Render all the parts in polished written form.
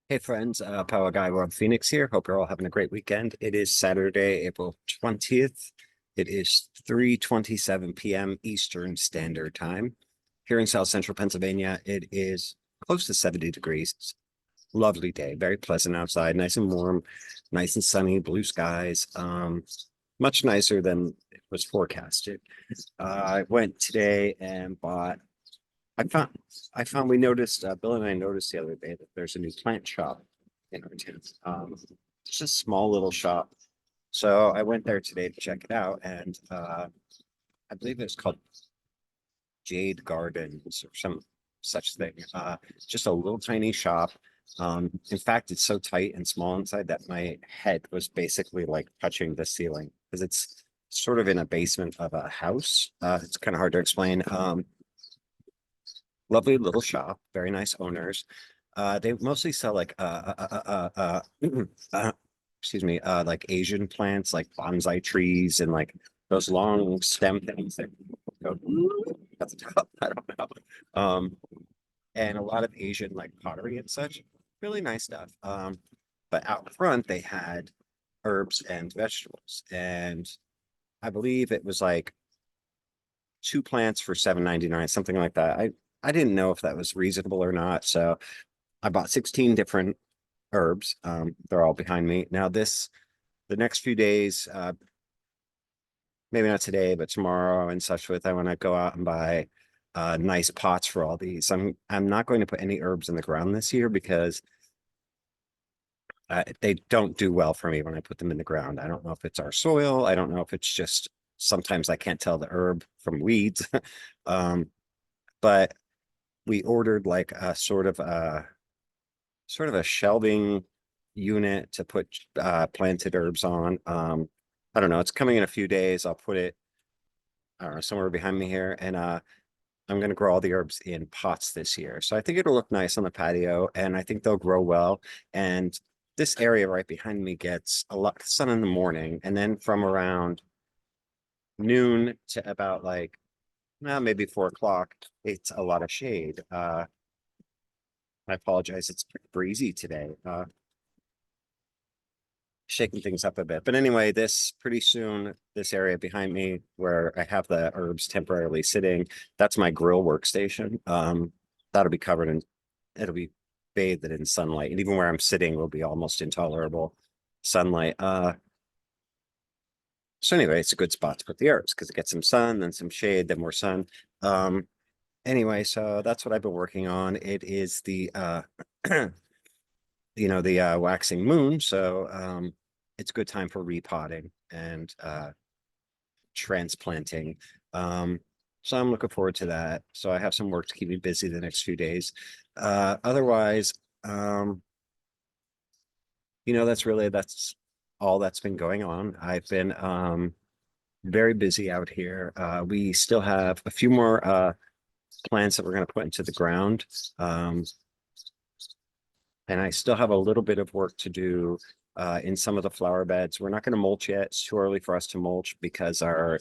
Hey friends, Powwow Guy World Phoenix here. Hope you're all having a great weekend. It is Saturday, April 20th. It is 3:27 p.m. Eastern Standard Time. Here in South Central Pennsylvania, it is close to 70 degrees. Lovely day, very pleasant outside, nice and warm, nice and sunny, blue skies. Much nicer than it was forecasted. I went today and bought I found we noticed Bill and I noticed the other day that there's a new plant shop in our town. It's just a small little shop. So I went there today to check it out, and I believe it's called Jade Gardens or some such thing. Just a little tiny shop. In fact, it's so tight and small inside that my head was basically like touching the ceiling because it's sort of in a basement of a house. It's kind of hard to explain. Lovely little shop, very nice owners. They mostly sell like excuse me, like Asian plants, like bonsai trees and like those long stem things that go at the top. I don't know. And a lot of Asian like pottery and such. Really nice stuff. But out front they had herbs and vegetables, and I believe it was like two plants for 7.99, something like that. I didn't know if that was reasonable or not, so I bought 16 different herbs. They're all behind me now. The next few days, maybe not today, but tomorrow and such with, I want to go out and buy nice pots for all these. I'm not going to put any herbs in the ground this year because they don't do well for me when I put them in the ground. I don't know if it's our soil. I don't know if it's just sometimes I can't tell the herb from weeds. But we ordered like a sort of a shelving unit to put planted herbs on. I don't know. It's coming in a few days. I'll put it, I don't know, somewhere behind me here, and I'm going to grow all the herbs in pots this year. So I think it'll look nice on the patio, and I think they'll grow well. And this area right behind me gets a lot of sun in the morning, and then from around noon to about like, well, maybe 4 o'clock, it's a lot of shade. I apologize. It's pretty breezy today. Shaking things up a bit. But anyway, this pretty soon, this area behind me where I have the herbs temporarily sitting, that's my grill workstation. That'll be covered in, it'll be bathed in sunlight. And even where I'm sitting will be almost intolerable sunlight. So anyway, it's a good spot to put the herbs because it gets some sun, then some shade, then more sun. Anyway, so that's what I've been working on. It is the the waxing moon, so it's a good time for repotting and transplanting. So I'm looking forward to that. So I have some work to keep me busy the next few days. Otherwise, that's all that's been going on. I've been very busy out here. We still have a few more plants that we're going to put into the ground. And I still have a little bit of work to do in some of the flower beds. We're not going to mulch yet. It's too early for us to mulch because our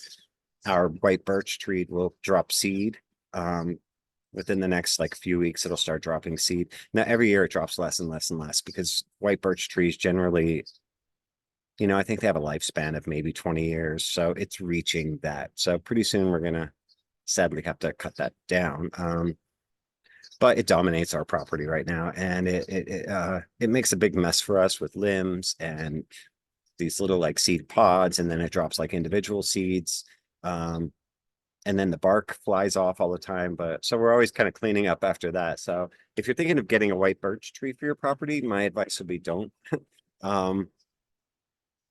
white birch tree will drop seed. Within the next like few weeks, it'll start dropping seed. Now, every year it drops less and less and less because white birch trees generally, I think they have a lifespan of maybe 20 years. So it's reaching that. So pretty soon we're going to sadly have to cut that down. But it dominates our property right now, and it makes a big mess for us with limbs and these little like seed pods, and then it drops like individual seeds. And then the bark flies off all the time. But so we're always kind of cleaning up after that. So if you're thinking of getting a white birch tree for your property, my advice would be don't. um,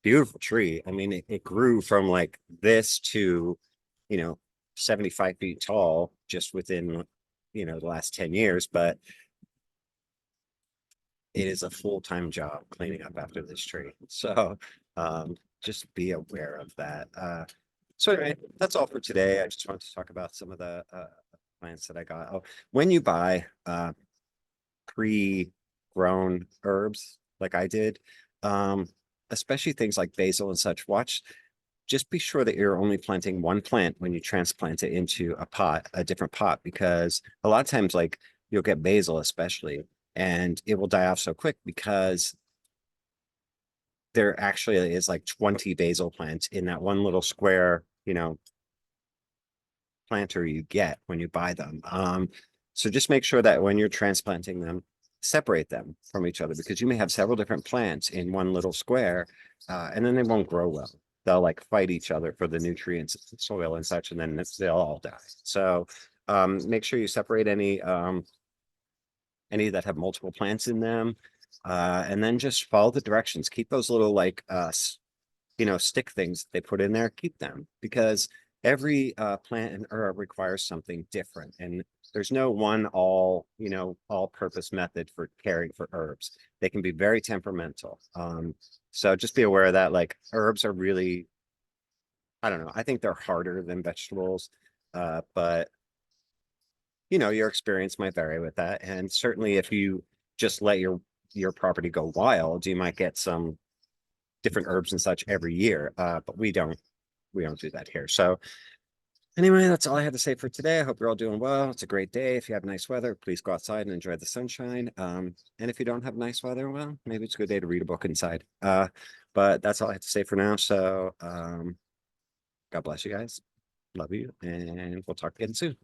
Beautiful tree. I mean, it grew from like this to, you know, 75 feet tall just within, the last 10 years, but it is a full-time job cleaning up after this tree. So just be aware of that. So anyway, that's all for today. I just wanted to talk about some of the plants that I got. Oh, when you buy pre-grown herbs like I did, especially things like basil and such, just be sure that you're only planting one plant when you transplant it into a different pot, because a lot of times, like you'll get basil, especially, and it will die off so quick because there actually is like 20 basil plants in that one little square, planter you get when you buy them. So just make sure that when you're transplanting them, separate them from each other, because you may have several different plants in one little square, and then they won't grow well. They'll like fight each other for the nutrients, soil and such, and then they'll all die. So make sure you separate any that have multiple plants in them, and then just follow the directions. Keep those little like stick things they put in there, keep them, because every plant and herb requires something different, and there's no one all purpose method for caring for herbs. They can be very temperamental. So just be aware of that. Like herbs are really, I don't know, I think they're harder than vegetables, but your experience might vary with that. And certainly if you just let your property go wild, you might get some different herbs and such every year. But we don't do that here. So anyway, that's all I had to say for today. I hope you're all doing well. It's a great day. If you have nice weather, please go outside and enjoy the sunshine. And if you don't have nice weather, well, maybe it's a good day to read a book inside. But that's all I have to say for now. So God bless you guys. Love you, and we'll talk again soon.